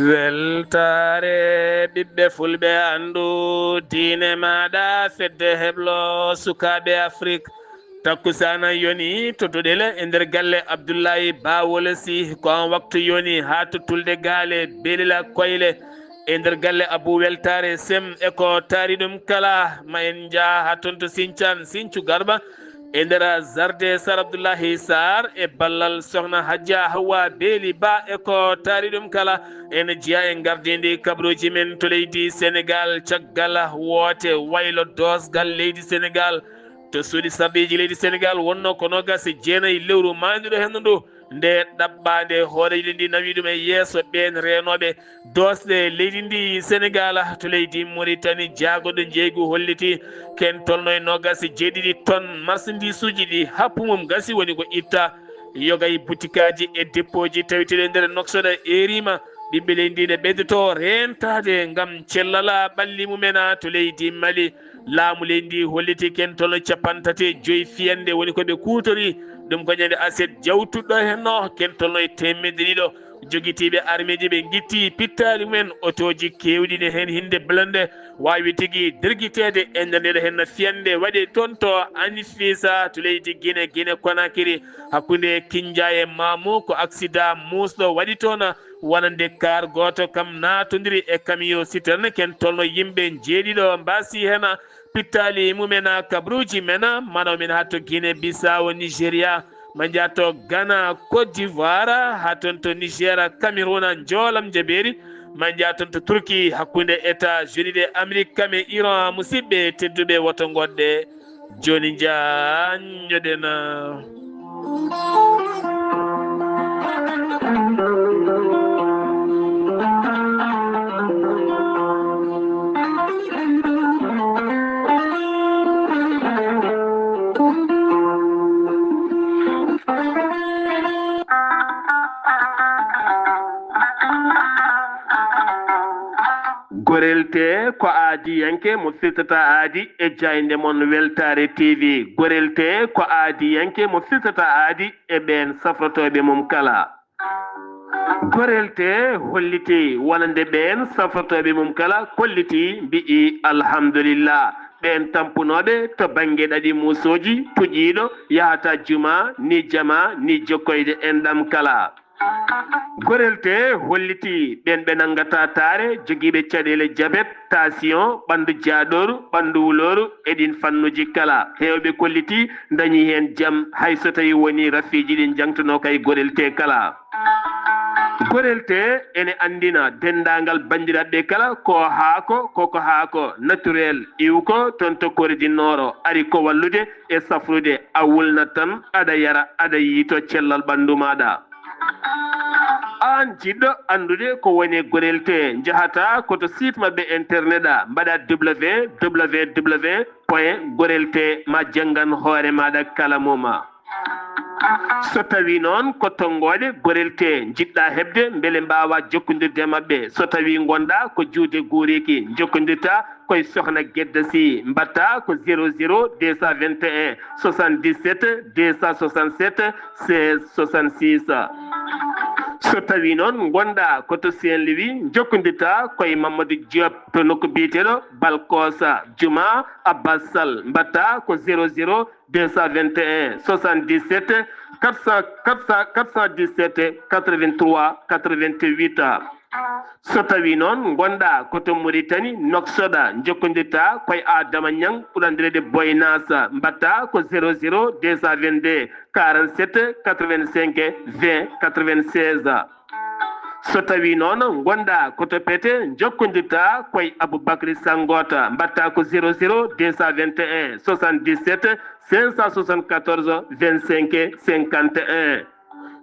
weltare ɓiɓɓe fulɓe andu diine maɗa fedde heblo sukaɓe afrique takkusana yoni tottuɗele e nder galle abdoullahi bawol sy ko on waktu yoni ha tottulde gaale belila koyle e nder galle abou weltare sem eko taari ɗum kala ma en jaa ha toon to Sinthiane Sinthiou Garba e nder zarde Sar Abdoullahi Sarr e ballal sohna Hadja Hawa Beeli Ba eko taari ɗum kala ene jeeya e gardidi kabaruji men to leydi Sénégal caggal woote waylo dosgal leydi Sénégal to suuɗi sarɗiji leydi Sénégal wonno ko nogas e jeenayyi lewru mandiɗo henna ndu nde ɗaɓɓade hooreji ndi nawi ɗum e yeeso ɓen renoɓe dosɗe leydi ndi Sénégal to leydi Mauritanie jaagoɗo jeygu holliti ken tolno e nogas e jeeɗiɗi tonnes marchandise uji ɗi happumum gasi woni ko itta yoga e boutique aji e dépôt ji tawiteɗe nder noksoɗa erima ɓiɓɓe leydi ndi ne ɓeydoto rentade gam cellala ɓalli mumen to leydi Mali laamu leydi ndi holliti ken tolno 35 fiyande woni koɓe kutori ɗum ko ñande aset jawtuɗɗo henno ken tolno e temedde ɗiɗo joguitiɓe armeji ɓe guitti pittali mumen otoji kewɗi ne hen hinde blende wawi tigui derguitede e nder ndeɗo henno fiyande waɗi toon to Anifisa to leydi Guinée Conakry hakkude Kindia e Mamou ko accident musɗo waɗi toon wonande kar goto kam natodiri e camion citerne ken tolno yimɓe jeeɗiɗo mbasi hen pittali mumen kabruji men manaw men ha to Guinée Bissau Nigéria ma jatto Ghana Côte d'Ivoire ha toon to Niger Cameroun joolam jaɓeri ma jaton to Turquie hakkude États-Unis ɗe Amérique kam e Iran musidɓe tedduɓe woto goɗɗe joni jañoɗen gorelte ko aadi yanke mo firtata aadi e jayde mon weltare TV gorelte ko aadi yanke mo firtata aadi e ɓen safrotoɓe mum kala gorelte holliti wonande ɓen safrotoɓe mum kala kolliti mbi'i alhamdulillah ɓen tampunoɓe to banggue ɗaɗi musoji tuƴiɗo yahata juma ni jama ni jokkoyde enɗam kala gorelte holliti ɓen ɓe nangata taare joguiɓe caɗele diabète tension ɓandu jaaɗoru ɓandu wuloru eɗin fannuji kala hewɓe kolliti dañi hen jaam hay so tawi woni rafiji ɗin jangtuno kay gorelte kala gorelte ene andina dendagal bandiraɓe kala ko haako koko haako naturel iwko toon to koridinoro ari ko wallude e safrude a wulnat tan aɗa yara aɗa yiito cellal ɓandu maɗa an jiɗɗo andude ko woni gorelte jahata koto site mabɓe internet mbaɗa www.gorelte ma janggan hoore maɗa kala muma so tawi noon ko tonggode gorelte jiɗɗa hebde beele mbawa jokkodirde mabɓe so tawi gonɗa ko juude guuriki jokkodirta koye sohna Guedda Sy mbatta ko 00 221 77 267 16 66 so tawi noon gonɗa koto Saint-Louis jokkodirta koye Mamadou Diop to nokku biyeteɗo Balkosa Juma Abbas Sall mbatta ko 00 221 77 417 83 88 so tawi noon gonɗa koto Mauritanie Noksoɗa jokkodirta koye Adama Niang ɓurandirede Boynasa mbatta ko 00 222 47 85 20 96 so tawi noon gonɗa koto Pété jokkodirta koye Aboubacry Sangota mbatta ko 00 221 77 574 25 51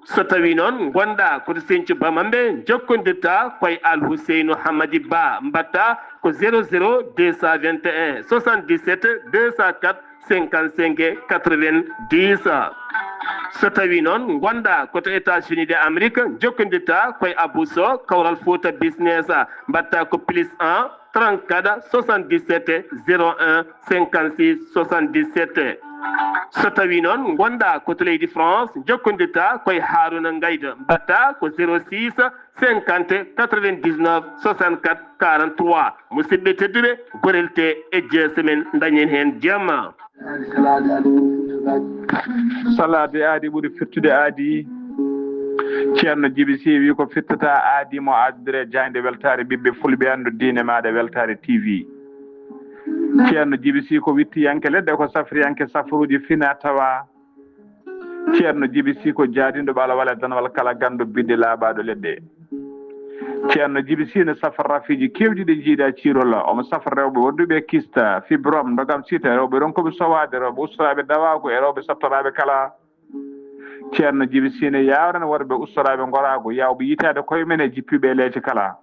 so tawi noon gonɗa koto Sinthiou Bamamɓe jokkodirta koye Al Houseynou Hamadi Ba mbatta ko 00 221 77 204 55 90 so tawi noon gonɗa koto États-Unis de Amérique jokkodirta koye Abou Sow Kawral Fouta Business mbatta ko +1 34 77 01 56 77 so tawi noon gonɗa koto leydi France jokkodita koye Harouna Gaïda mbatta ko 06 50 99 64 43 musidɓe tedduɓe gorelte e jeese men dañen hen jamma. salade aadi ɓuri firtude aadi ceerno Djiby Sy wi ko firtata aadi mo addire jande weltare ɓiɓɓe fulɓe andu diine maɗa weltare TV. ceerno Djiby Sy ko wittiyanke leɗɗe ko safriyanke safruji fina tawa ceerno Djiby Sy ko jaadindo ɓaala wala danwal kala gandu bidde laaɓaɗo leɗɗe. ceerno Djiby Sy ne safar rafiji kewɗi ɗe jiiɗa cirola omo safar rewɓe wonduɓe kista fibrom dogam sita rewɓe ronkoɓe sowade rewɓe ustoraɓe dawago e rewɓe sattoraɓe kala. ceerno Djiby Sy ne yawrana worɓe ustoraɓe gorago yawɓe yitade koye men e jippiɓe leece kala.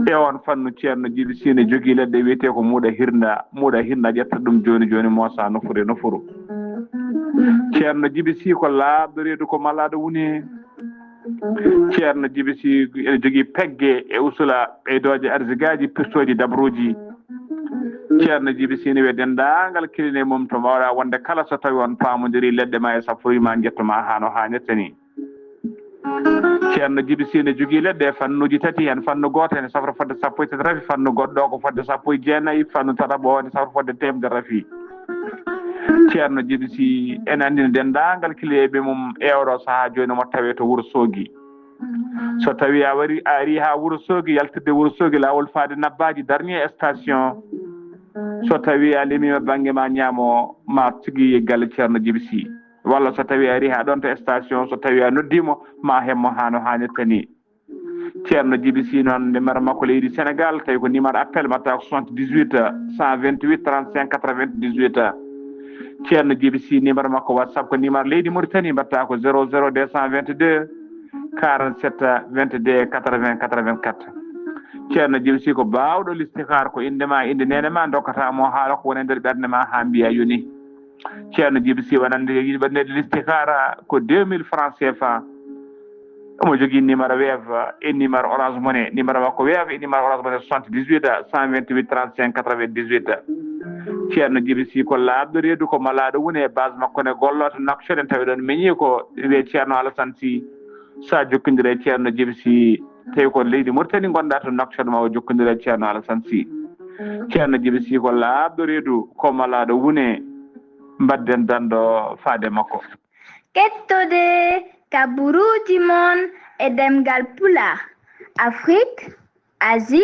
e on fannu ceerno Djiby Sy ne jogui leɗɗe wiyete ko muuɗa hirna ƴetta ɗum joni joni moosa nofuru nofuru. ceerno Djiby Sy ko laaɓɗo reedu ko malaɗo woni. ceerno Djiby Sy ene jogui pegge e usula ɓeydoje arsigaji pirtoji dabruji. ceerno Djiby Sy ne wiye dendagal kiline mum to mbawɗa wonde kala so tawi on pamodiri leɗɗe ma e safroyima jettoma hano hannirta ni. ceerno Djiby Sy ne jogui leɗɗe e fannuji tati hen fannu goto ene safra fodde 1 rafi fannu goɗɗo ko fodde 19 fannu tataɓo ene safra fodde 100 rafi. ceerno Djiby Sy ene andina dendagal kiliyeɓe mum ewro saaha joni mo tawe to Wourossogui. so tawi a ari ha Wourossogui yaltirde Wourossogui lawol faade Nabbaji dernier station so tawi a limima banggue ma ñaamo ma tigui galle ceerno Djiby Sy walla so tawi a ari ha ɗon to station so tawi a noddimo ma hemmo hano hannirta ni. ceerno Djiby Sy noon numéro makko leydi Sénégal tawi ko numéro appel mbatta ko 78 128 35 98. ceerno Djiby Sy numéro makko WhatsApp ko numéro leydi Mauritanie mbatta ko 00 222 47 22 80 84. ceerno Djiby Sy ko bawɗo listikar ko indema inde nenema dokkatamo haala ko woni e nder ɓerde ma ha mbiya yoni. ceerno Djiby Sy wonande yiɗi waɗnede listikara ko 2000 francs CFA. omo jogui numéro Wave e numéro Orange Money. numéro makko Wave e numéro Orange Money 78 128 35 98. ceerno Djiby Sy ko laaɓɗo reedu ko malaɗo woni e base makko ne golloto Nouakchott en tawi ɗon meñi ko wiye ceerno Alassane Sy. sa jokkodire e ceerno Djiby Sy tawi ko leydi Mauritanie gonɗa to Nouakchott ma o jokkodire e ceerno Alassane Sy. ceerno Djiby Sy ko laaɓɗo reedu ko malaɗo woni mbadden dando faade makko. kettude kaburuji mon e demgal pulaar Afrique, Asie,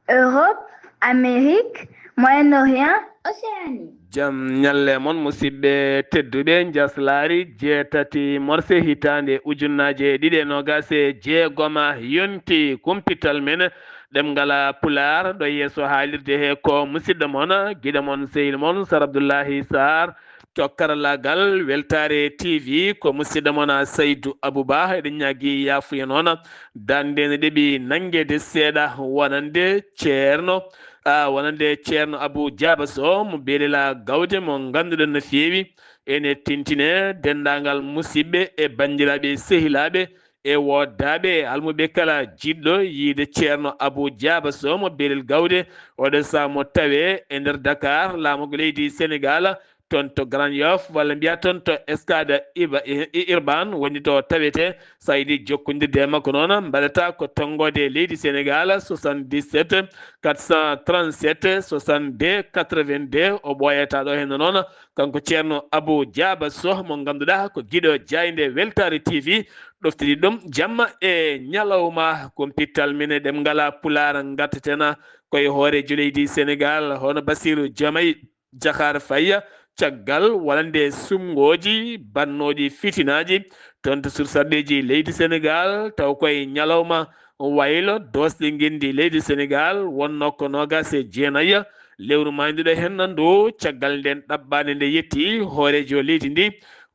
Europe, Amérique, Moyen-Orient, Océanie. jam ñalle mon musidɓe tedduɓe jaslari jeetati morse hitande ujunnaje ɗiɗi nogas e jeegoma yonti kumpital men ɗemngala pular ɗo yeeso haalirde he ko musidɗo mon guiɗo mon sehil mon Sar Abdoullahi Sarr tokkarallagal weltare TV ko musidɗo mon Saydou Abouba eɗen ñaagui yafuya noon dande ne ɗeeɓi nangguede seeɗa wonande ceerno Abou Diaba Sow mo beelila gawde mo ganduɗen no feewi ene tintine dendagal musidɓe e bandiraɓe sehilaɓe e woddaɓe almuɓe kala jiɗɗo yiide ceerno Abou Diaba Sow mo beelil gawde oɗo saha mo tawe e nder Dakar laamugo leydi Sénégal toon to Grand Yoff walla mbiya toon to Escade Urbane woni to tawete sa yiiɗi jokkodirde makko noon mbaɗata ko tonggode leydi Sénégal 77 437 62 82 o ɓooyata ɗo henna noon kanko ceerno Abou Diaba Sow mo ganduɗa ko guiɗo jayde weltare TV ɗoftiri ɗum jamma e ñalawma ko pittal mine ɗemngala pular gattaten koye hoorejo leydi Sénégal hono Bassirou Diomaye Diakhar Faye caggal walande sumgoji bannoji fitinaji toon to sursarɗeji leydi Sénégal taw koye ñalawma waylo dosɗe gendi leydi Sénégal wonno ko nogas e jeenayya lewru mayduɗo hen ndu caggal nden ɗaɓɓade nde yetti hoorejo leydi ndi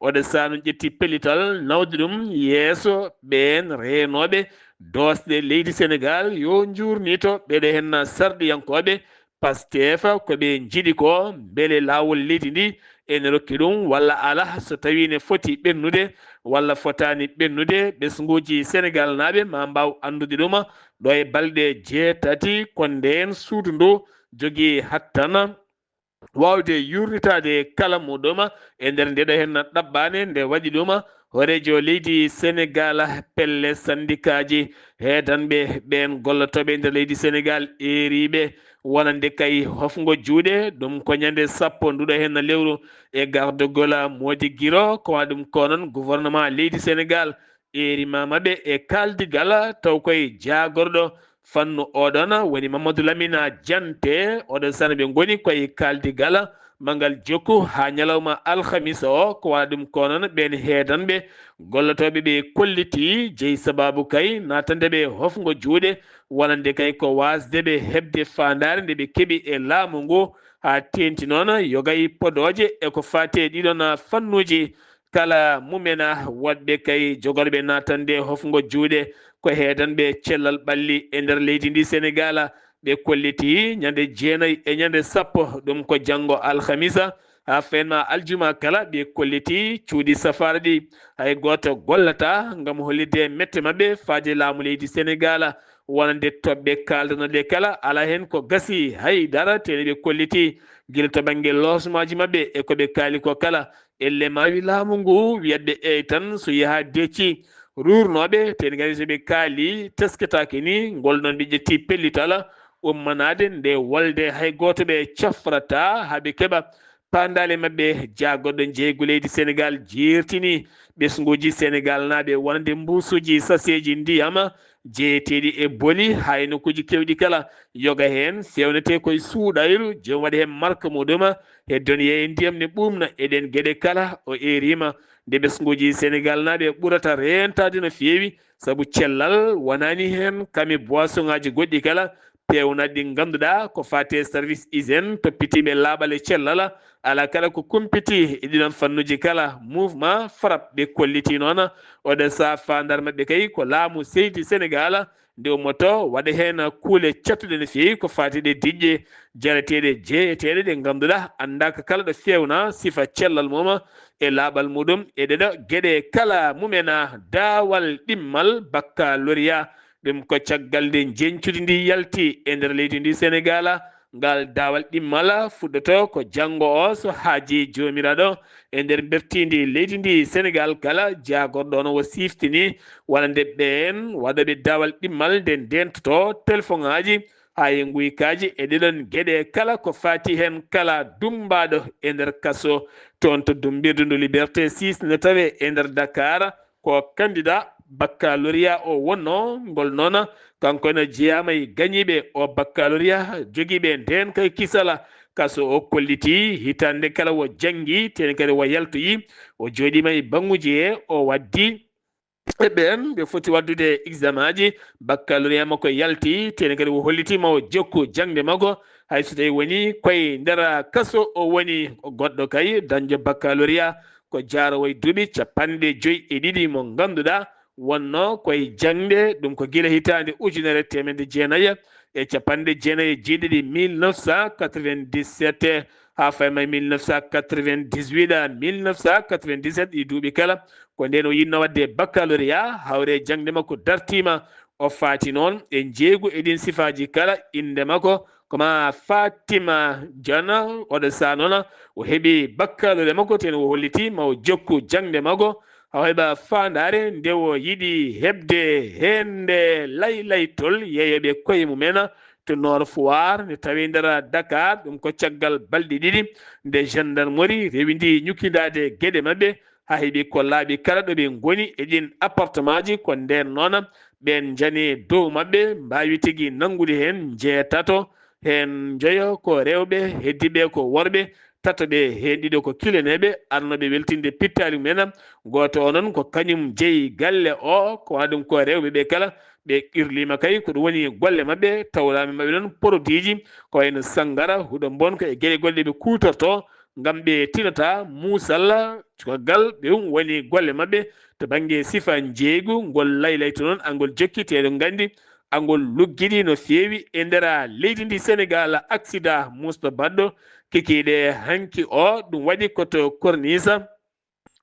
oɗo sano ƴetti pellital nawde ɗum yeeso ɓen renoɓe dosɗe leydi Sénégal yo jurnito ɓeɗo hen sarɗiyankoɓe Pastef koɓe jiiɗi ko beele lawol leydi ndi ene rokki ɗum walla ala so tawi ne foti ɓennude walla fotani ɓennude ɓesguji Sénégal naɓe ma mbaw andude ɗum ɗo e balɗe jeetati ko nden suudu ndu jogui hattana wawde yurritade kala muɗuma e nder ndeɗo hen ɗaɓɓane nde waɗi ɗuma horejo leydi Sénégal pelle sandikaji heedanɓe ɓen gollotoɓe nder leydi Sénégal eriɓe wonande kay hofgo juuɗe ɗum ko ñande sappo nduɗo hen lewru e gardugol Mody Guiro ko waɗum ko noon gouvernement leydi Sénégal erimamaɓe e kaldigal taw koye jagorɗo fannu oɗon woni Mamadou Lamine Diante oɗon sana ɓe goni koye kaldigal mangal jokku ha ñalawma alhamisa o ko waɗa ɗum ko noon ɓen heedanɓe gollotoɓe ɓe kolliti jeeyi sababu kay natandeɓe hofgo juuɗe wonande kay ko wasdeɓe hebde fandare nde ɓe keeɓi e laamu ngu ha tenti noon yogay podoje eko fate ɗiɗon fannuji kala mumena waɗɓe kay jogorɓe natande hofgo juuɗe ko heedanɓe cellal ɓalli e nder leydi ndi Sénégal ɓe kolliti ñande jeenayi e ñande sappo ɗum ko janggo alhamisa ha fenma aljuma kala ɓe kolliti cuuɗi safara ɗi hay goto gollata gam hollide mette mabɓe faade laamu leydi Sénégal wonande toɓɓe kaldanoɗe kala ala hen ko gasi haydara tene ɓe kolliti guila to banggue losmaji mabɓe e koɓe kaali ko kala elle mawi laamu ngu wiyatɓe eyi tan so yaaha decci rurnoɓe ten gandi soɓe kaali tesketake ni ngol noon ɓe ƴetti pellitala ummanade nde wolde hay goto ɓe cafrata haaɓe keeɓa pandale mabɓe jagoɗɗo jeygu leydi Sénégal jirtini ɓesguji Sénégal naɓe wonde mbusuji saseji ndiyam jeeyeteɗi e booli hay nokkuji kewɗi kala yoga hen fewnete koye suuɗayru jom waɗi hen marque muɗum heddon yeeye ndiyam ne ɓumna eɗen gueɗe kala o erima nde ɓesguji Sénégal naɓe ɓurata rentade no fewi saabu cellal wonani hen kami boisson ngaji goɗɗi kala pewnaɗi ɗi ganduɗa ko fate service hygiène toppitiɓe laaɓal e cellal ala kala ko kumpiti e ɗiɗon fannuji kala mouvement FRAPP ɓe kolliti noon oɗo sa fandar mabɓe kay ko laamu seydi Sénégal nde ummoto waɗa hen kuule cattuɗe no fewi ko fati ɗe diƴƴe jarateɗe jeeyeteɗe ɗe ganduɗa andaka kala ɗo fewna sifa cellal mum e laaɓal muɗum e ɗeɗo gueɗe kala mumena daawal ɗimmal baccalauréat ɗum ko caggal nde jencude ndi yalti e nder leydi ndi Sénégal ngal daawal ɗimmal fuɗɗoto ko janggo o so haaji jomiraɗo e nder bertidi leydi ndi Sénégal kala jagorɗo on wo siftini wonande ɓen waɗoɓe daawal ɗimmal nde ndentoto téléphone ngaji ha e guykaji e ɗeɗon gueɗe kala ko fati hen kala dumbaɗo e nder kaso toon to dumbirdu ndu Liberté 6 ne tawe e nder Dakar ko candidat baccalauréat o wonno ngol noon kanko ne jeeyama e gañiɓe o baccalauréat joguiɓe nden kay kisala kaso o kolliti hitande kala wo janggi ten kadi wo yaltoyi o joɗima e banguji he o waddi e ɓen ɓe foti waddude examen aji baccalauréat makko yalti ten kadi o hollitima o jokku jangde makko hayso tawi woni koye nder kaso o woni goɗɗo kay dañjo baccalauréat ko jaarowo e duuɓi 52 mo ganduɗa wonno koye jangde ɗum ko guila hitande ujunere temedde jeenayyi e 1997 1997 ha fayma 1998 1997 ɗi duuɓi kala ko nden o yinno wadde baccalauréat hawre jangde makko dartima o faati noon e jeeygu e ɗin sifaji kala inde makko koma Fatima Diana oɗo sa noon o heeɓi baccalauréat makko ten o holliti ma o jokku jangde makko o heɓa fandare nde o yiɗi hebde hende laylaytol yeeyoɓe koye mumen to Nord Foire ne tawi nder Dakar ɗum ko caggal balɗe ɗiɗi nde gendarmerie rewidi ñukkidade gueɗe mabɓe ha heeɓi kollaɓe kala ɗo ɓe goni e ɗin appartement ji ko nden noon ɓen jani dow mabɓe mbawi tigui nangude hen jeetato hen jeeyo ko rewɓe heddiɓe ko worɓe tatoɓe hen ɗiɗo ko kilaneɓe arnoɓe weltinde pittali mumen goto o noon ko kañum jeeyi galle o ko waɗum ko rewɓeɓe kala ɓe qirlima kay ko ɗum woni golle mabɓe tawlami mabɓe noon produit ji ko wayno sangara huuɗo bonko e gueɗe golle ɓe kutorto gam ɓe tinata muusal caggal ɗum woni golle mabɓe to banggue sifa jeeygu ngol laylayto noon angol jokkiteɗo gandi angol lugguiɗi no fewi e nder leydi ndi Sénégal accident musɗo baɗɗo kikiɗe hanki o ɗum waɗi koto corniche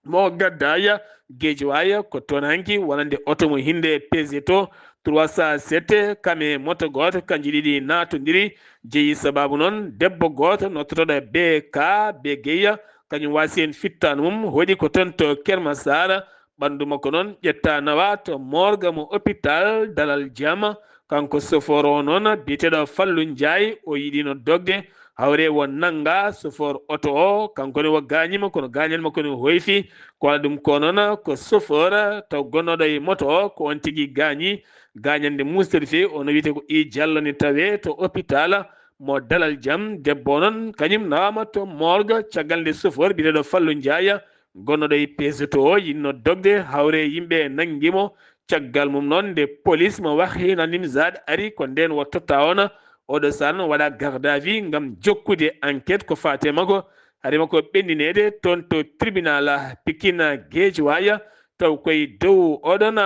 mo gaddaya Guédiawaye ko toon hanki wonande auto mo hinde PG to 307 kame moto goto kanji ɗiɗi natodiri jeeyi sababu noon debbo goto nottotoɗo BK Begeya kañum wasi en fittano mum hoɗi ko ton to Kerma Sara ɓandu makko noon ƴetta nawa to morgue mo hôpital Dalal Jama kanko sofor o noon biteɗo Fallou Ndiaye o yiɗino dogde hawre won nanga sofor auto o kankone wo gañima kono gañal makko ne hoyfi ko waɗa ɗum ko noon ko sofor taw gonnoɗo e moto o ko on tigui gañi gañande musteri fe ono wiyete ko I Diallo ni tawe to hôpital mo Dalal Jam debbo noon kañum nawama to morgue caggal nde sofor biteɗo Fallou Ndiaye gonnoɗo e peseto o yinno dogde hawre yimɓe nanguimo caggal mum noon nde police mo wahi nanimzade ari ko nden wo totta on oɗo saan waɗa garde à vue gam jokkude enquête ko fate makko haade makko ɓendinede toon to tribunal Pikine Guédiawaye taw koye dow oɗon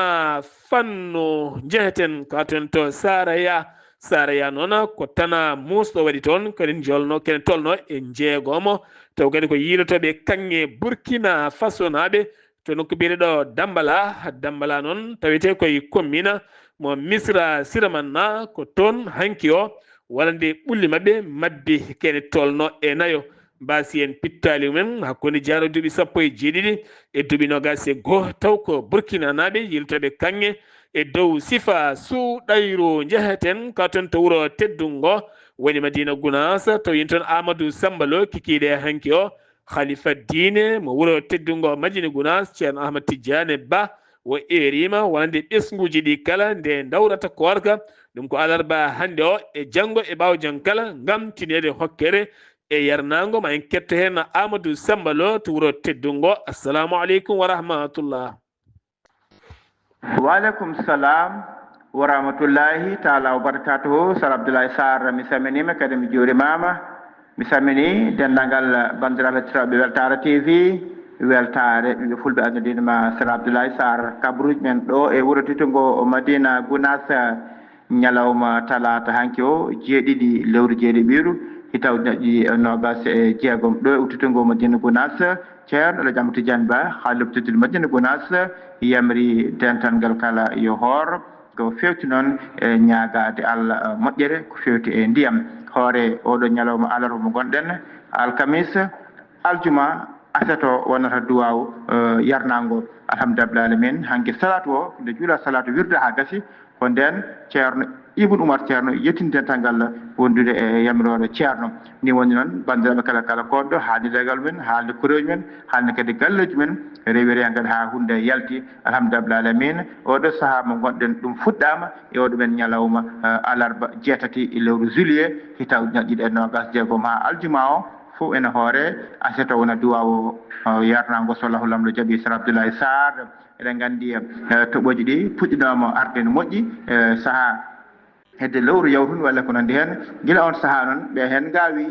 fanno jeheten ka ton to Saraya noon ko tana musɗo waɗi toon kadi jolno kene tolno e jeegomo taw kadi ko yiilotoɓe kanŋe Burkina Faso naɓe to nokku biyeteɗo Dambala noon tawete koye commune mo Misra Siramanna ko toon hanki o walla nde ɓulli mabɓe mabbi kene tolno e nayo mbasi en pittali mumen hakkude jaaro duuɓi 17 e duuɓi 21 taw ko Burkina naɓe yiilotoɓe kanŋe e dow sifa suuɗayru jeheten ka ton to wuro teddungo woni Madina Gounass taw yin toon Amadou Sambalo kikiɗe hanki o Khalifa Dine mo wuro teddungo Madina Gounass ceerno Ahmad Tidiane Ba wo erima wonande ɓesguji ɗi kala nde dawrata korka ɗum ko alarba hande o e janggo e ɓawo jang kala gam tinede hokkere e yarnago ma en ketto hen Amadou Sambalo to wuro teddungo. Assalamu aleykum wa rahmatullah. Waaleykum salam wa rahmatullahi taala wa barakatuhu. Sar Abdoulaye Sarr mi salminima kadi mi juurimama mi salmini dendagal bandiraɓe hettotoɓe Weltare TV weltare ɓiɓɓe fulɓe andudinma Sar Abdoulaye Sarr kabruji men ɗo e wuuro teddugo Madina Gounass ñalawma talata hanki o jeeɗiɗi lewru jeeɗiɓiru hitaw ñaƴƴi 26 ɗo e uttutungo Madina Gounass ceerno Alaji Tidiane Ba haalde teddude Madina Gounass yamri dental kala yo hoor ko fewti noon e ñaagade Allah moƴƴere ko fewti e ndiyam hoore oɗo ñalawma alarba mo gonɗen alkamis aljuma asato wonata duwaw yarnago alhamdulillah alamin hanki salatu o nde juula salatu wirde ha gasi ko nden ceerno Ibn Oumar ceerno yettini dental ngal wondude e yamirore ceerno ni woni noon bandiraɓe kala koɗɗo haaldidegal men haalde kureji men haalde kadi galleji men rewiri hen kadi ha hunde yalti alhamdulillah alamin oɗo saaha mo gonɗen ɗum fuɗɗama e oɗo men ñalawma alarba jeetati lewru juillet hitaw ñaƴƴiɗe e 26 ha aljuma o fof ene hoore aseto wona duwawo yarnago so Allahu lamɗo jaaɓi Sar Abdoulaye Sarr eɗen gandi toɓoji ɗi puɗɗinoma arde no moƴƴi saaha hedde lewru yawtude walla ko nandi hen guila on saaha noon ɓe hen gawi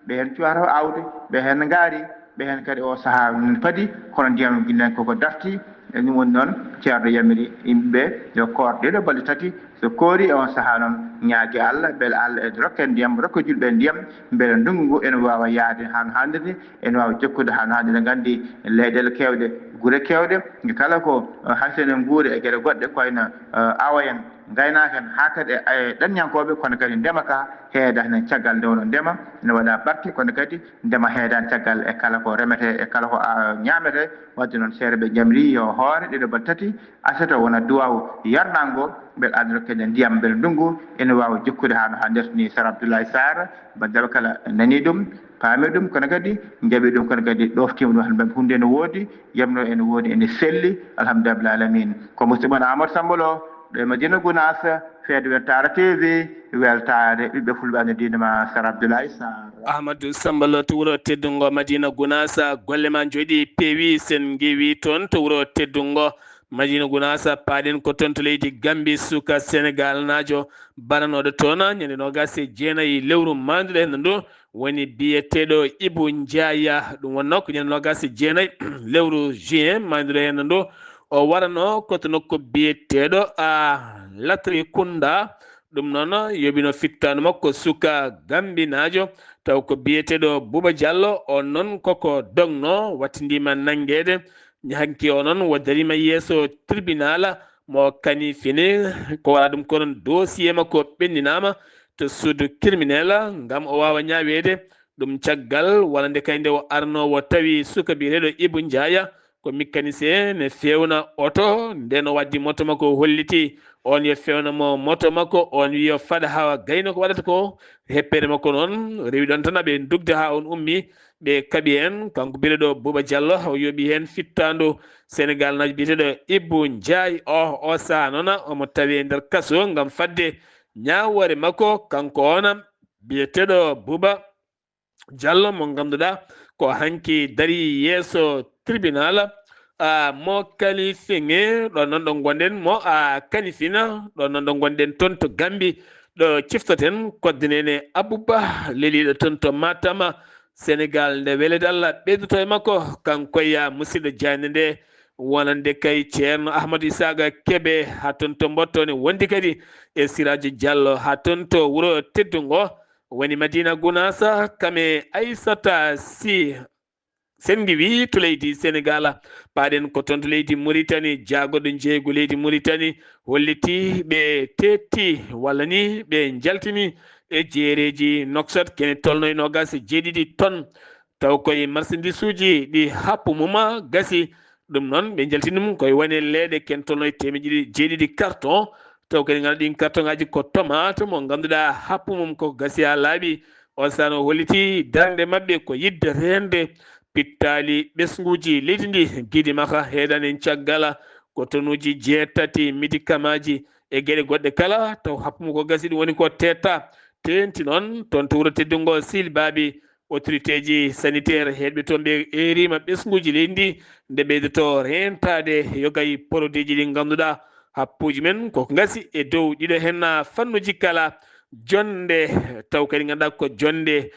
ɓe hen cuwata awde ɓe hen gaari ɓe hen kadi o saaha paadi kono ndiyam guilen koko darti ɗum woni noon ceerno yamiri yimɓeɓe yo koorɗeɗo balɗe tati so koori e on saaha noon ñaagui Allah beele Allah e rokke ndiyam rokka julɓe ndiyam beele ndungu ngu ene wawa yaade hano hannirde ene wawa jokkude hano hannde ne gandi leyɗele kewɗe guure kewɗe kala ko haysenen guuri e gueɗe goɗɗe koyno awa en gaynaka en ha kadi e ɗanñankoɓe kono kadi ndema ka heedani caggal nde wono ndema ne waɗa barke kono kadi ndema heedani caggal e kala ko remete e kala ko ñamete wadde noon seere ɓe jamri yo hoore ɗiɗo bal tati asata wona duwaw yarnango beele aduna kadi ndiyam beele ndungu ene wawa jokkude hano ha ndertini Sar Abdoulaye Sarr bandiraɓe kala nani ɗum paami ɗum kono kadi jaaɓi ɗum kono kadi ɗoftima ɗum hande hunde ne woodi yamno ene woodi ene selli alhamdulillah alamin ko musidɗo mon Amadou Sambalo ɗo e Madina Gounass feede Weltare TV weltare ɓiɓɓe fulɓe andudinema Sar Abdoulaye Sarr. Ahmadou Sambalo to wuro teddungo Madina Gounass golle ma jooɗi peewi sen geewi toon to wuro teddungo Madina Gounass paaɗen ko toon to leydi Gambie suka Sénégal najo bananoɗo toon ñande 29 lewru manduɗo hen ndu woni biyeteɗo Ibou Ndiaye ɗum wonno ko ñande 29 lewru juin manduɗo hen ndu o warano koto nokko biyeteɗo Latri Kunda ɗum noon yobino fittano makko suka Gambie najo taw ko biyeteɗo Bouba Diallo on noon koko dogno wattidima nanguede hanki o noon wo darima yeeso tribunal mo kani fini ko wala ɗum konon dossier makko ɓenninama to suudu criminel ngam o wawa ñawede ɗum caggal walla nde kay nde o arnowo tawi suka biyeteɗo Ibou Ndiaya ko mécanicien ne fewna oto nden o waddi moto makko holliti on yo fewnamo moto makko on wiyo faɗa ha gayno ko waɗata ko heppere makko noon rewi ɗon tan aɓe dugde ha on ummi ɓe kaaɓi en kanko biyeteɗo Bouba Diallo o yooɓi hen fittandu Sénégal najo biyeteɗo Ibou Ndiaye o saha noon omo tawi e nder kaso ngam fadde ñawore makko kanko on biyeteɗo Bouba Diallo mo ganduɗa ko hanki dari yeeso tribunal mo Kalifinge ɗo noon ɗo gonɗen mo Kanifing ɗo noon ɗo gonɗen toon to Gambie ɗo ciftoten koddanene Abouba leeliɗo toon to Matam Sénégal nde welede Allah ɓeydoto e makko kankoya musidɗo jande nde wonande kay ceerno Ahmadou Isaga Kebe ha toon to Mbottone wondi kadi e Siradio Diallo ha toon to wuuro teddungo woni Madina Gounasa kame Aissata Sy sengi wi to leydi Sénégal paɗen ko toon to leydi Mauritanie jaagoɗo jeygu leydi Mauritanie holliti ɓe tetti walla ni ɓe jaltini e jeereji Nouakchott kene tolno e 27 tonnes taw koye marchandise uji ɗi happu muma gasi ɗum noon ɓe jaltinum koye wone leeɗe ken tolno e 7 carton taw kadi ngana ɗin carton ngaji ko tomate mo ganduɗa happu mum ko gasi ha laaɓi on sano holliti darde mabɓe ko yidde rende pittali ɓesguji leydi ndi guiɗi maka heeɗan en caggal ko tonuji 7 médicament ji e gueɗe goɗɗe kala taw happumo ko gasi ɗum woni ko tetta tenti noon toon to wuuro teddungo Sil Babi autorité ji sanitaire heɗɓe toon ɓe erima ɓesguji leydi ndi nde ɓeydoto rentade yogay produit ji ɗi ganduɗa happuji men koko gasi e dow ɗiɗo hen fannuji kala jonde taw kadi ganduɗa ko jonde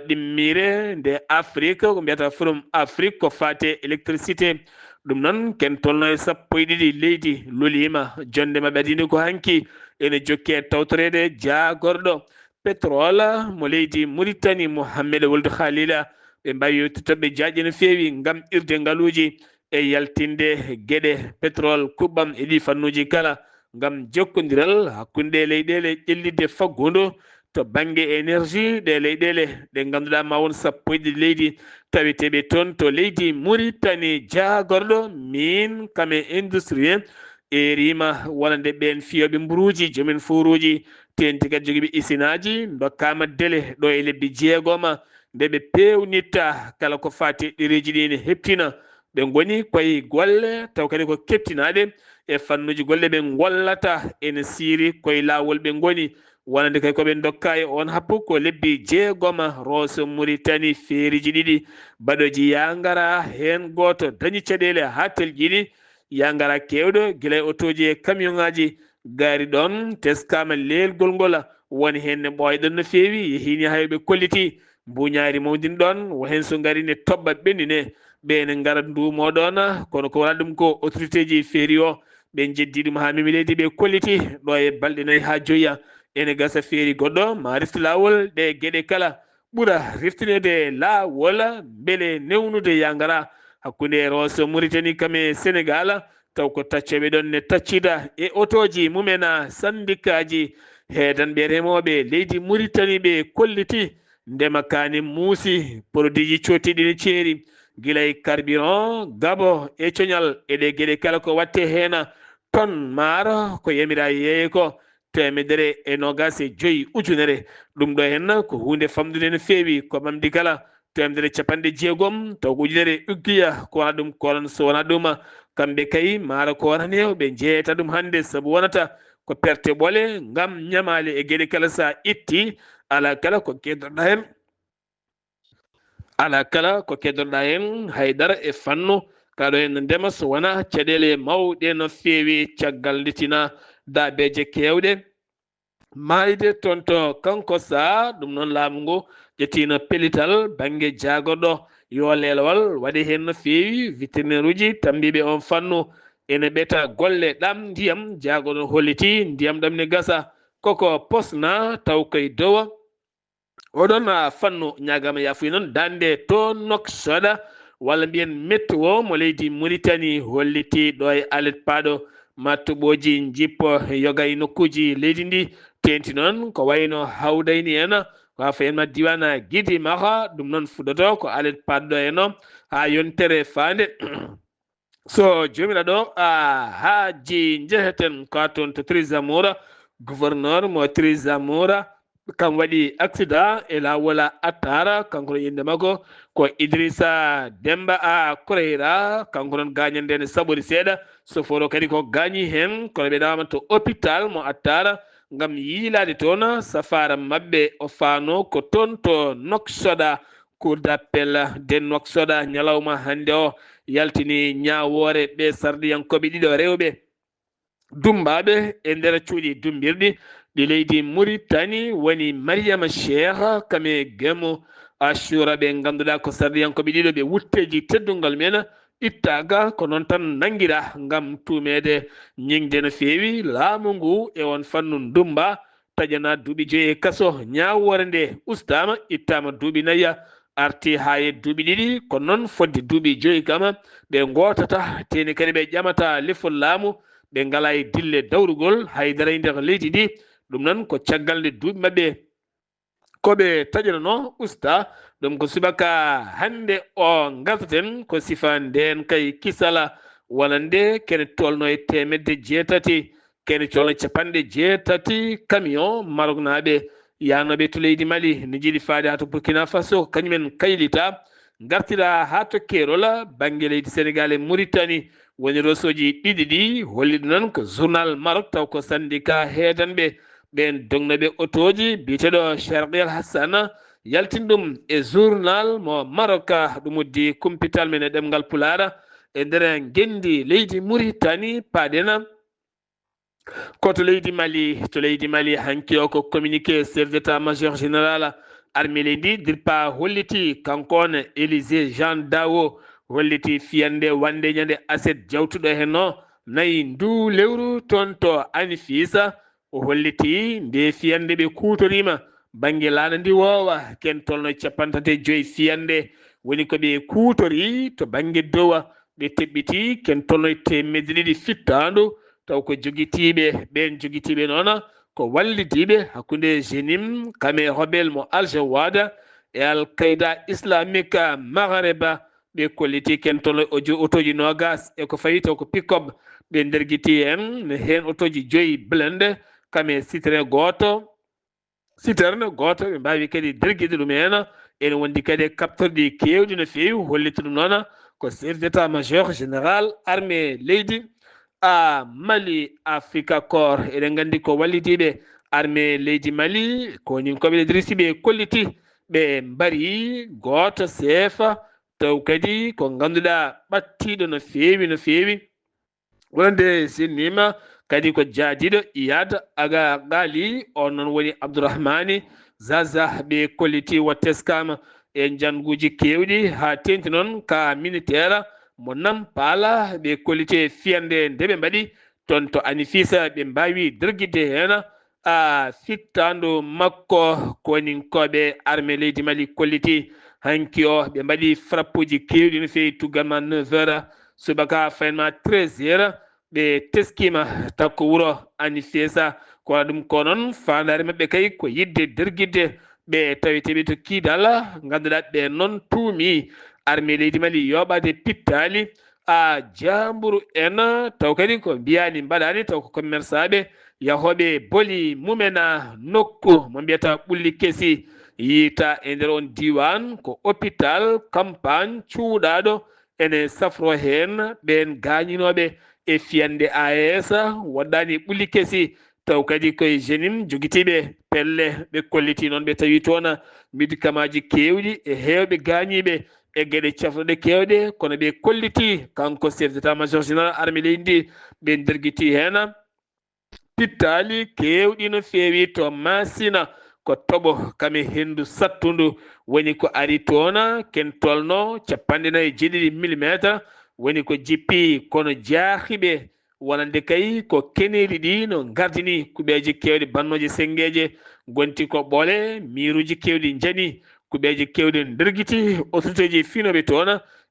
ɗimmire nde Afrique ko mbiyata Forum Afrique ko fate électricité ɗum noon ken tolno e 12 leydi lolima jonde mabɓe adini ko hanki ene jokke tawtorede jagorɗo pétrole mo leydi Mauritanie Mohamed Ould Khalila ɓe mbawi yettotoɓe jaaƴe no fewi ngam irde ngaluji e yaltinde gueɗe pétrole kuɓɓam e ɗi fannuji kala ngam jokkodiral hakkude leyɗele ƴellidde faggudu to banggue énergie ɗe leyɗele ɗe ganduɗa ma won 10 leydi taweteɓe toon to leydi Mauritanie jagorɗo min kame industrien erima wonande ɓen fiyoɓe mburuji joomen foruji tenti kadi joguiɓe isinaji dokkama délai ɗo e lebbi 6 nde ɓe pewnitta kala ko fati ɗereji ɗi ne heptina ɓe goni koye golle taw kadi ko kettinaɗe e fannuji golle ɓe gollata ene siiri koye lawol ɓe goni wonande kay koɓe dokka e on happu ko lebbi 6 Rosso Mauritanie feeriji ɗiɗi baɗoji yangara hen goto dañi caɗele ha teljiɗi yangara kewɗo guila e autoji e camion ngaji gaari ɗon teskama lelgol ngol woni hen ne ɓoyɗon no fewi yehini hayɓe kolliti mbuñaari mawdin ɗon wo hen so ngari ne tobba ɓennine ɓene gara ndumo ɗon kono ko wona ɗum ko autorité ji feeri o ɓe jeddi ɗum ha mimi leydi ɓe kolliti ɗo e balɗe 4 ha 5 ene gasa feeri goɗɗo ma rifti lawol ɗe gueɗe kala ɓuura riftinede lawol beele newnude yangara hakkude Rosso Mauritanie kame Sénégal taw ko taccoɓe ɗon ne taccida e otoji mumen sandikaji heedanɓe remoɓe leydi Mauritanie ɓe kolliti ndema kani muusi produit ji cottiɗi ne ceeri guilay carburant gabo e coñal eɗe gueɗe kala ko watte hen tonne maaro ko yamira yeeye ko 125 ujunere ɗum ɗo hen ko hunde famdude no fewi ko mamdi kala 160 taw ko ujunere uggiya ko wona ɗum kono so wona ɗum kamɓe kay maaro ko wonane ɓe jeeyata ɗum hande saabu wonata ko perte ɓole ngam ñamale e gueɗe kala sa itti ala kala ko keddoɗa hen ala kala ko keddoɗa hen haydara e fannu kaɗo hen ndema so wona caɗele mawɗe no fewi caggal litina daabeje kewɗe mayde toon to kanko sa ɗum noon laamu ngu ƴettino pellital banggue jagorɗo yo lelowal waɗi hen no fewi vétérinaire uji tambiɓe on fannu ene ɓeeta golle ɗam ndiyam jagorɗo holliti ndiyam ɗam ne gasa koko posna taw koye dowa oɗon fannu ñagama yafuy noon dande to Nouakchott walla mbiyen météo mo leydi Mauritanie holliti ɗo e alet paɗo mattuɓoji jippo yoga e nokkuji leydi ndi tenti noon ko wayno hawdayni en ko fayenma diwana Guidi Maha ɗum noon fuɗɗoto ko alet padɗo en o ha yontere fande so jomiraɗo haaji jeheten ka toon to Trizamoura gouverneur mo Trizamoura kam waɗi accident e lawol attara kanko ɗo inde makko ko Idrissa Demba Koreira kanko noon gañande ne saɓori seeɗa soforo kadi ko gañi hen kono ɓe ɗawama to hôpital mo attara ngam yiilade toon safara mabɓe o faano ko toon to Nouakchott cour d'appel de Nouakchott ñalawma hande o yaltini ñawore ɓe sardiyankoɓe ɗiɗo rewɓe dumbaɓe e nder cuuɗi dumbirɗi ɗi leydi Mauritanie woni Mariama Cheikh kame gemo Ashura ɓe ganduɗa ko sardiyankoɓe ɗiɗo ɓe wutteji teddungal men ittaga ko noon tan nanguira ngam tumede ñingde no feewi laamu ngu e on fannu ndumba taƴana duuɓi 5 kaso ñawore nde ustama ittama duuɓi 4 arti ha e duuɓi 2 ko noon fodde duuɓi 5 kama ɓe gotata teni kadi ɓe ƴamata lefol laamu ɓe ngala e dille dawrugol haydara e nder leydi ndi ɗum noon ko caggal nde duuɓi mabɓe koɓe taƴanano usta ɗum ko subaka hande o gartaten ko sifa nden kay kisala wala nde kene tolno e 800 kene colno 80 camion marognaɓe yanoɓe to leydi Mali ne jiiɗi faade ha to Burkina Faso kañumen kaylita gartira ha to Kerola banggue leydi Sénégal e Mauritanie woni rosoji ɗiɗi ɗi holliɗo noon ko journal Maroc taw ko syndicat heedanɓe ɓen dognoɓe otoji biteɗo Cheikh El Hassana yaltin ɗum e journal mo Maroc ɗum uddi kumpital men e ɗemgal Pulara e nder gendi leydi Mauritanie paɗena koto leydi Mali hanki o ko communiqué chef d'état major général armée leydi dirpa holliti kankone Élysée Jean Dawo holliti fiyande wande ñande aset jawtuɗo hen o nayi ndu lewru toon to Anifisa o holliti nde fiyande ɓe kutorima banggue laana ndi wowa ken tolno 55 fiyande woni ko ɓe kutori to banggue dowa ɓe teɓɓiti ken tolno 200 fittandu taw ko joguitiɓe ɓen joguitiɓe noon ko wallidiɓe hakkude jenim kame rebel mo Al-Jawada e Al-Qaida islamique Maghreba ɓe kolliti ken tolno otoji nogas e ko fayi taw ko pick-up ɓe nderguiti en hen otoji 5 blende kame citerne goto ɓe mbawi kadi derguide ɗum hen ene wondi kadi capturɗi kewɗi no fewi holliti ɗum noon ko chef d'état major général armée leydi Mali Africa Corps eɗen gandi ko wallitiɓe armée leydi Mali konin koɓe dirisiɓe kolliti ɓe mbari goto seefa taw kadi ko ganduɗa ɓattiɗo no fewi wonde sinnima kadi ko jaadiɗo Iyad Aga Gali on noon woni Abdourahmani Zaza ɓe kolliti watteskama e janguji kewɗi ha tenti noon ka militaire mo Nampala ɓe kolliti fiyande nde ɓe mbaɗi toon to Anifisa ɓe mbawi derguide hen fittandu makko kowoni koɓe armée leydi Mali kolliti hanki o ɓe mbaɗi frappe uji kewɗi no fewi tugganma 9h subaka fayanma 13h ɓe teskima takko wuuro Anifisa ko ɗum ko noon fandare mabɓe kay ko yidde derguide ɓe taweteɓe to Kidal ganduɗa ɓe noon tuumi armée leydi Mali yoɓade pittali jamburu en taw kadi ko mbiyani mbaɗani taw ko commerçant ɓe yahoɓe booli mumena nokku mo mbiyata ɓulli keesi yiita e nder on diwan ko hôpital campagne cuuɗaɗo ene safro hen ɓen gañinoɓe e fiyande AES waɗɗani ɓulli keesi taw kadi koye jenim joguitiɓe pelle ɓe kolliti noon ɓe tawi toon médicament ji kewɗi e hewɓe gañiɓe e gueɗe cafroɗe kewɗe kono ɓe kolliti kanko chef d'état major général armée leydi ɓe derguiti hen pittali kewɗi no fewi to Masina ko toɓo kame hendu sattudu woni ko ari toon ken tolno 47 mm woni ko jippi kono jaahiɓe wonande kay ko keneɗi ɗi no gardini kuɓeji kewɗe bannoje sengueje gonti ko ɓoole miruji kewɗi jani kuɓeji kewɗe nderguiti autorité ji finoɓe toon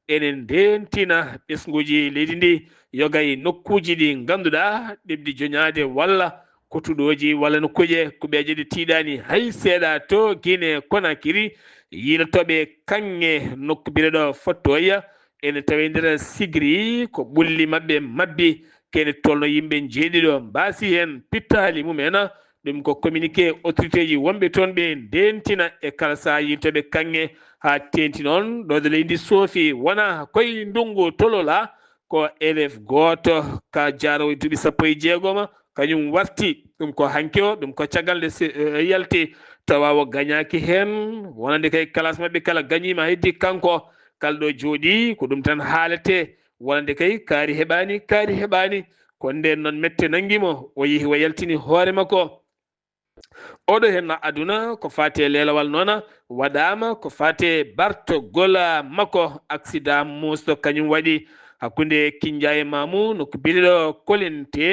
enen ndentina ɓesguji leydi ndi yogay nokkuji ɗi ganduɗa ɗibdi joñade walla kotuɗoji walla nokkuje kuɓeje ɗi tiiɗani hay seeɗa to Guinée Conakry yiilatoɓe kanŋe nokku bireɗo Fottoya ene tawi nder sigri ko ɓulli mabɓe mabbi kene tolno yimɓe jeeɗiɗo mbasi hen pittali mumen ɗum ko communiqué autorité ji wonɓe toon ɓe ndentina e kala sa yiltoɓe kanŋe ha tenti noon ɗo leydi soofi wona koye ndungu tolola ko élève goto ka jarowo e duuɓi 16 kañum warti ɗum ko hanki o ɗum ko caggal nde yalti tawa o gañaki hen wonande kay classe mabɓe kala gañima heddi kanko kala ɗo jooɗi ko ɗum tan haalete wonande kay kaari heɓani ko nden noon mette nanguimo o yeehi o yaltini hoore makko oɗo hen aduna ko fate lelawal noon waɗama ko fate bartogol makko accident musto kañum waɗi hakkude Kindia e Mamou nokku biɗeɗo Kolente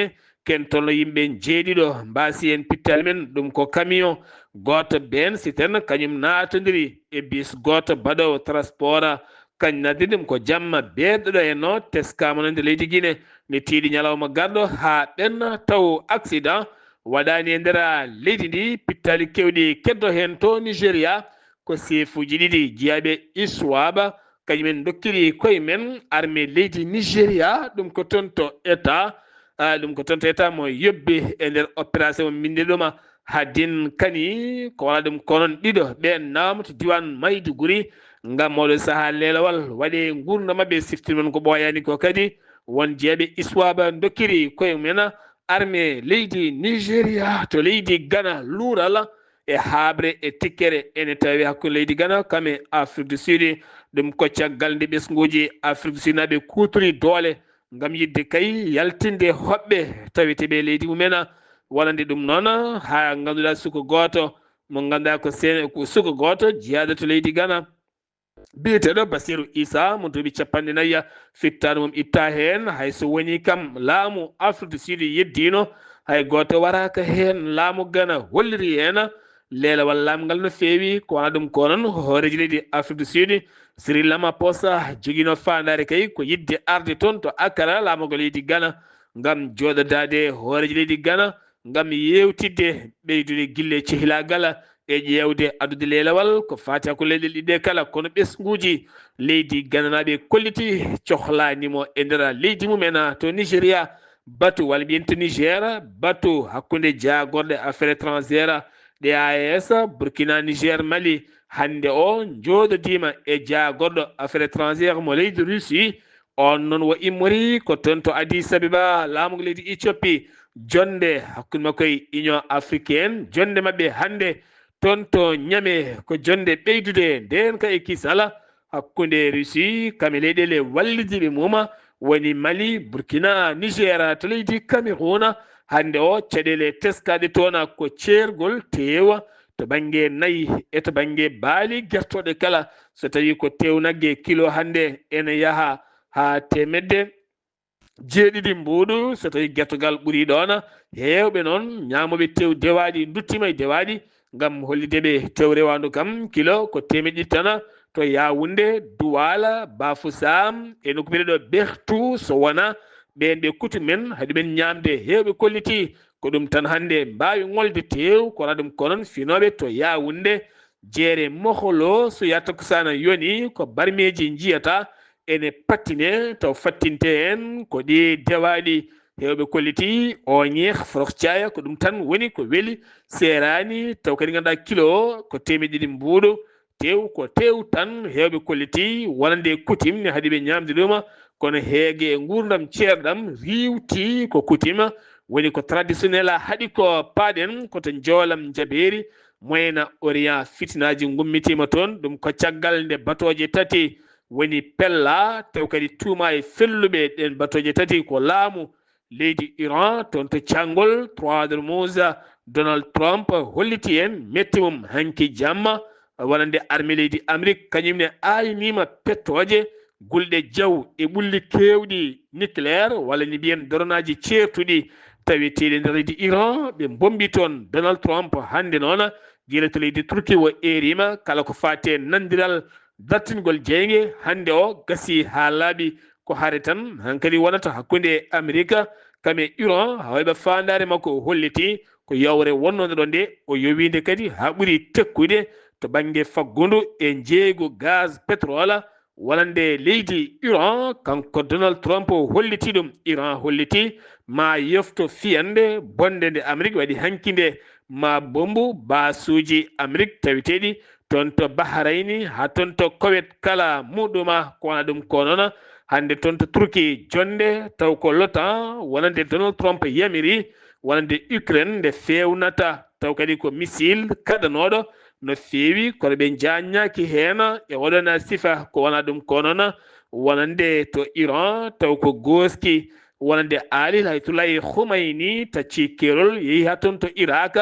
ken tolno yimɓe jeeɗiɗo mbasi en pittali men ɗum ko camion goto ben citerne kañum natodiri e bis goto baɗowo transport kañ naddi ɗum ko jamma beɗɗoɗo hen o teskama nonde leydi Guinée ne tiiɗi ñalawma garɗo ha ɓenna taw accident waɗani e nder leydi ndi pittali kewɗi keddo hen to Nigéria ko seefuji ɗiɗi jeeyaɓe ISWAB kañumen dokkiri koye men armée leydi Nigéria ɗum ko toon to état mo yobbi e nder opération mindeɗoma hadin kani ko wala ɗum konon ɗiɗo ɓe namto diwan Maiduguri ngam moɗo saaha lelawal waɗe gurdam mabɓe siftirmon ko ɓoyani ko kadi won jeeyaɓe ISWAB dokkiri koye men armée leydi Nigéria to leydi Ghana luural e habre e tikkere ene tawi hakkude leydi Ghana kame Afrique du Sud ɗum ko caggal nde ɓesguji Afrique du Sud naɓe kutori doole ngam yidde kay yaltinde hoɓɓe taweteɓe leydi mumen wonande ɗum noon ha ganduɗa suka goto mo ganduɗa ko suka goto jeeyaɗo to leydi Ghana biyeteɗo Basiru Issa mo duuɓi 40 fittano mum itta hen hayso woni kam laamu Afrique du Sud yeddino hay goto waraka hen laamu Ghana holliri hen lelawal lamgal no feewi ko wona ɗum ko noon hooreji leydi Afrique du Sud Cyril Ramaphosa joguino fandare kay ko yidde arde toon to Accra laamugo leydi Ghana ngam joɗodade hooreji leydi Ghana ngam yewtidde ɓeydude guille cehilagal e ƴewde adude lelawal ko fati hakkude leyɗele ɗiɗɗe kala kono ɓesguji leydi Ghana naɓe kolliti cohlanimo e nder leydi mumen to Nigéria batu walla mbiyen to Niger batu hakkude jagorɗe affaire étrangère DAS Burkina Niger Mali hande o jododima e jagorɗo affaire étrangère mo leydi Russie on noon wo immori ko toon to Addis Abeba laamugo leydi Éthiopie jonde hakkude makko e Union africaine jonde mabɓe hande toon to ñame ko jonde ɓeydude nden ka e kisala hakkude Russie kame leyɗele wallidiɓe muma woni Mali Burkina Niger to leydi Cameroun hande o caɗele teskaɗe toon ko ceergol tewa to banggue nayyi e to banggue baali guertoɗe kala so tawi ko tew naggue kilo hande ene yaaha ha temedde jeeɗiɗi mbuuɗu so tawi guertogal ɓuuri ɗon hewɓe noon ñamoɓe tew dewaɗi duttima e dewaɗi ngam hollideɓe tew rewandu kam kilo ko temeɗɗi tan to Yaoundé Douala Bafoussam e nokku mbiɗe ɗo Bertou so wona ɓen ɓe kutumen haɗi men ñamde hewɓe kolliti ko ɗum tan hande mbawi ngolde tew kona ɗum konon finoɓe to Yaoundé jeere moholo so yatta ko sana yoni ko barmeji jiyata ene pattine taw fattinte en ko ɗi dewaɗi hewɓe kolliti o ñeeh Frok Thiaya ko ɗum tan woni ko weeli serani taw kadi ganduɗa kilo ko temeɗɗiɗi mbuuɗu tew ko tew tan hewɓe kolliti wonande coutume haɗi ɓe ñamde ɗum kono heege gurdam ceerɗam riwti ko coutume woni ko traditionnel haɗi ko paaɗen koto joolam jabeeri moyen orient fitinaji gummitima toon ɗum ko caggal nde batoje tati woni pella taw kadi tuuma e felluɓe ɗen batoje tati ko laamu leydi Iran toon to cangol 3 de Hormuz Donald Trump holliti en metti mum hanki jamma wonande armée leydi Amérique kañumne aynima pettoje gulɗe jaw e ɓulli kewɗi nucléaire walla ni mbiyen doronaji ceertuɗi taweteɗe nder leydi Iran ɓe bombi toon Donald Trump hande noon guila to leydi Turquie o erima kala ko fate nandiral dartingol jeyge hande o gasi ha laaɓi ko haare tan hankadi wonata hakkude Amerique kame Iran hawayɓe fandare makko holliti ko yawre wonnode ɗo nde o yowinde kadi ha ɓuuri tekkude to banggue faggudu e jeeygu gaz pétrole walande leydi Iran kanko Donald Trump holliti ɗum. Iran holliti ma yefto fiyande bonde nde Amérique waɗi hankinde ma bombu basuji Amérique tawiteɗi toon to Bahrayni ha toon to Koweït kala muɗuma ko wana ɗum ko noon hande toon to Turquie jonde taw ko l'OTAN wonande Donald Trump yamiri wonande Ukraine nde fewnata taw kadi ko missile kaɗanoɗo no feewi kono ɓe jaññaki hen e oɗon sifa ko wona ɗum ko noon wonande to Iran taw ko goski wonande Ali Ayatollah Khomeini tacci kerol yeehi ha toon to Irak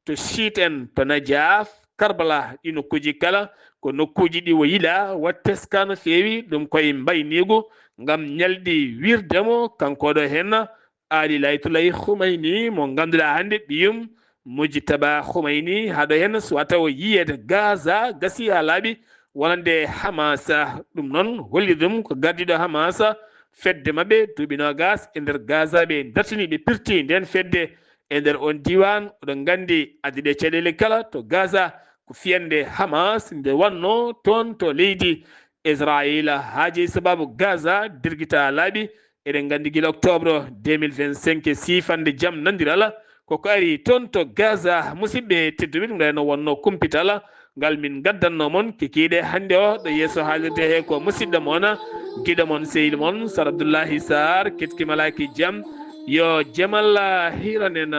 to Chiite en to Najaf Karbala ɗi nokkuji kala ko nokkuji ɗi o yiɗa watteska no feewi ɗum koye mbaynigu ngam ñalɗi wirdemo kankoɗo hen Ali Ayatollah Khomeini mo ganduɗa hande ɓiyum Mujtaba Khomeini haɗo hen so taw yiyede Gaza gasi ha laaɓi wonande Hamas ɗum noon holli ɗum ko gardiɗo Hamas fedde mabɓe duuɓi nogas e nder Gaza ɓe dartini ɓe pirti nden fedde e nder on diwan oɗon gandi adide caɗele kala to Gaza ko fiyande Hamas nde wanno toon to leydi Israila haaji sababu Gaza dirguita laaɓi eɗen gandi guila octobre 2025 sifande jaam nandirala koko ari toon to Gaza musidɓe tedduɓe ɗum ɗano wonno kumpital ngal min gaddanno moon kikiɗe hande o ɗo yeeso haalirde he ko musidɗo moon giɗo moon sehil moon Sar Abdoullahi Sarr ketki malaki jaam yo jamal hiranen